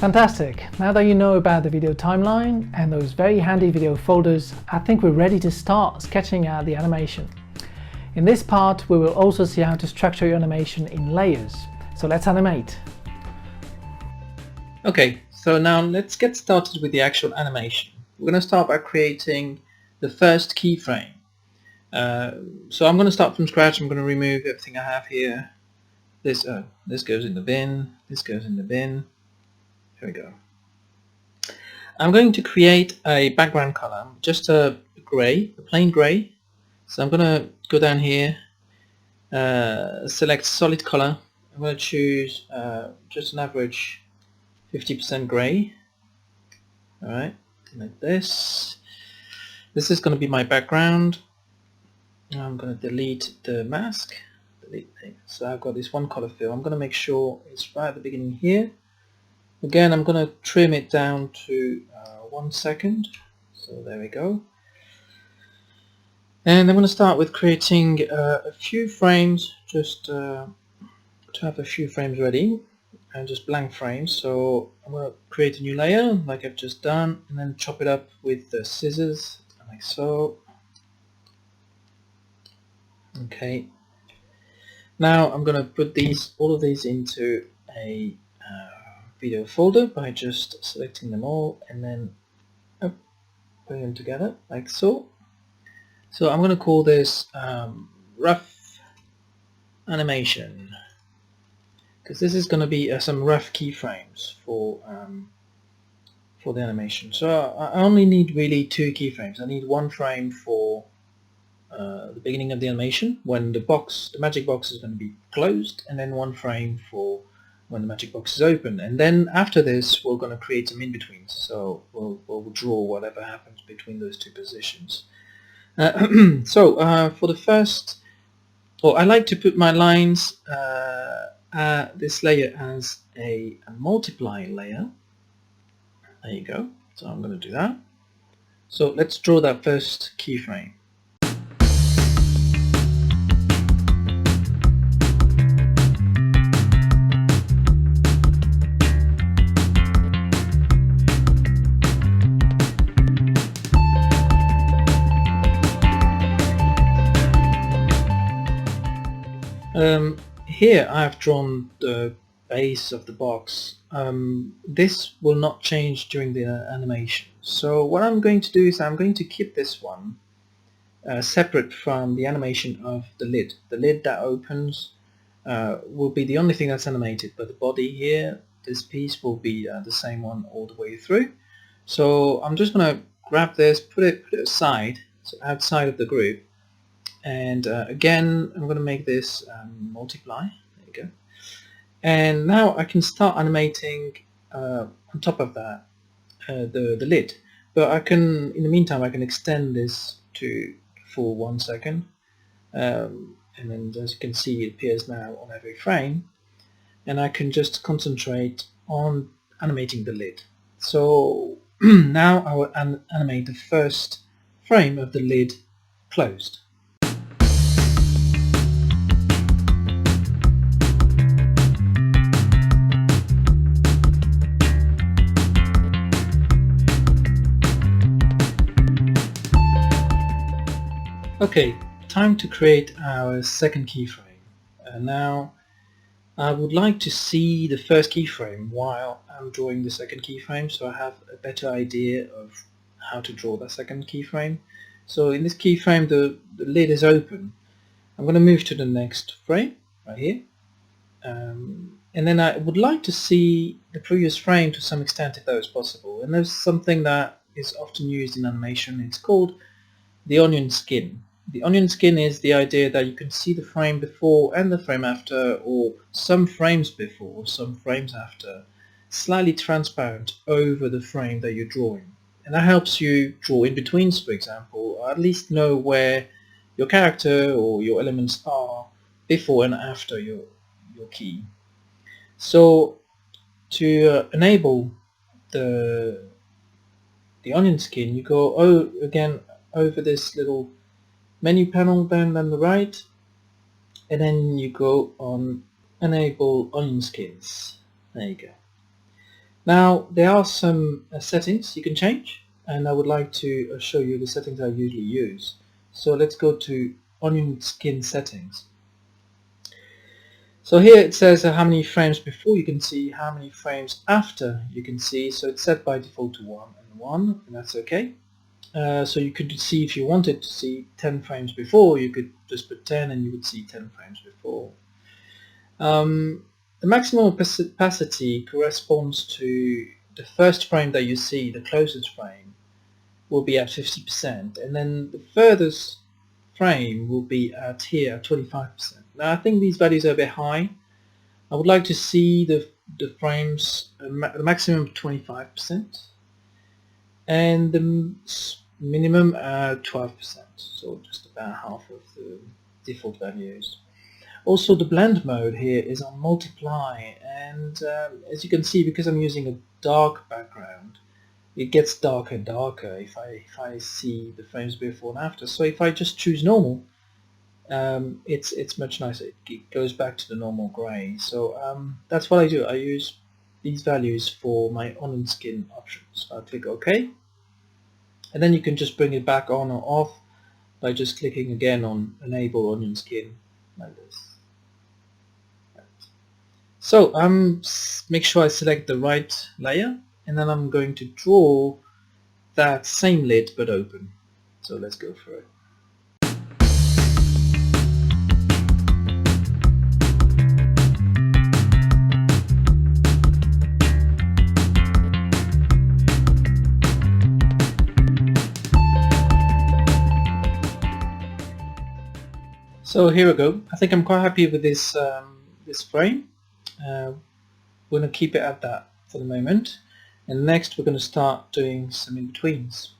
Fantastic! Now that you know about the video timeline and those very handy video folders, I think we're ready to start sketching out the animation. In this part, we will also see how to structure your animation in layers. So let's animate. Okay, so now let's get started with the actual animation. We're going to start by creating the first keyframe. So I'm going to start from scratch. I'm going to remove everything I have here. This goes in the bin, this goes in the bin. Here we go. I'm going to create a background color, just a grey, a plain grey. So I'm going to go down here, select solid color. I'm going to choose just an average 50% grey. Alright, like this. This is going to be my background. I'm going to delete the mask. So I've got this one color fill. I'm going to make sure it's right at the beginning here. Again, I'm going to trim it down to 1 second. So there we go. And I'm going to start with creating a few frames, just to have a few frames ready, and just blank frames. So I'm going to create a new layer, like I've just done, and then chop it up with the scissors, like so. Okay. Now I'm going to put all of these into a video folder by just selecting them all and then putting them together like so. So I'm going to call this rough animation, because this is going to be some rough keyframes for the animation. So I only need really 2 keyframes. I need 1 frame for the beginning of the animation when the magic box is going to be closed, and then 1 frame for when the magic box is open. And then after this we're going to create some in-betweens, so we'll draw whatever happens between those 2 positions. For the first, I like to put my lines, this layer as a multiply layer. There you go. So I'm going to do that. So let's draw that first keyframe. Here I've drawn the base of the box. This will not change during the animation. So what I'm going to do is I'm going to keep this one separate from the animation of the lid. The lid that opens will be the only thing that's animated, but the body here, this piece, will be the same one all the way through. So I'm just going to grab this, put it aside, so outside of the group. And again, I'm going to make this multiply. There you go. And now I can start animating on top of that the lid. But I can, in the meantime, I can extend this for 1 second. And then, as you can see, it appears now on every frame. And I can just concentrate on animating the lid. So now I will animate the first frame of the lid closed. Okay, time to create our second keyframe. Now I would like to see the first keyframe while I'm drawing the second keyframe, so I have a better idea of how to draw that second keyframe. So in this keyframe the lid is open. I'm going to move to the next frame right here, and then I would like to see the previous frame to some extent if that is possible. And there's something that is often used in animation. It's called the onion skin. The onion skin is the idea that you can see the frame before and the frame after, or some frames before, some frames after, slightly transparent over the frame that you're drawing. And that helps you draw in-betweens, for example, or at least know where your character or your elements are before and after your key. So to enable the onion skin, you go again over this little menu panel down on the right, and then you go on enable onion skins. There you go. Now there are some settings you can change, and I would like to show you the settings I usually use. So let's go to onion skin settings. So here it says how many frames before you can see, how many frames after you can see. So it's set by default to 1 and 1, and that's okay. So you could see, if you wanted to see 10 frames before, you could just put 10 and you would see 10 frames before. The maximum opacity corresponds to the first frame that you see, the closest frame, will be at 50%, and then the furthest frame will be at here at 25%. Now I think these values are a bit high. I would like to see the frames, the maximum 25%, and the minimum 12%, so just about half of the default values. Also, the blend mode here is on multiply, and as you can see, because I'm using a dark background, it gets darker and darker if I see the frames before and after. So if I just choose normal, it's much nicer. It goes back to the normal grey. So that's what I do. I use these values for my onion skin options. I'll click OK, and then you can just bring it back on or off by just clicking again on Enable Onion Skin like this. So make sure I select the right layer, and then I'm going to draw that same lid but open. So let's go for it. So here we go. I think I'm quite happy with this this frame. We're going to keep it at that for the moment, and next we're going to start doing some in-betweens.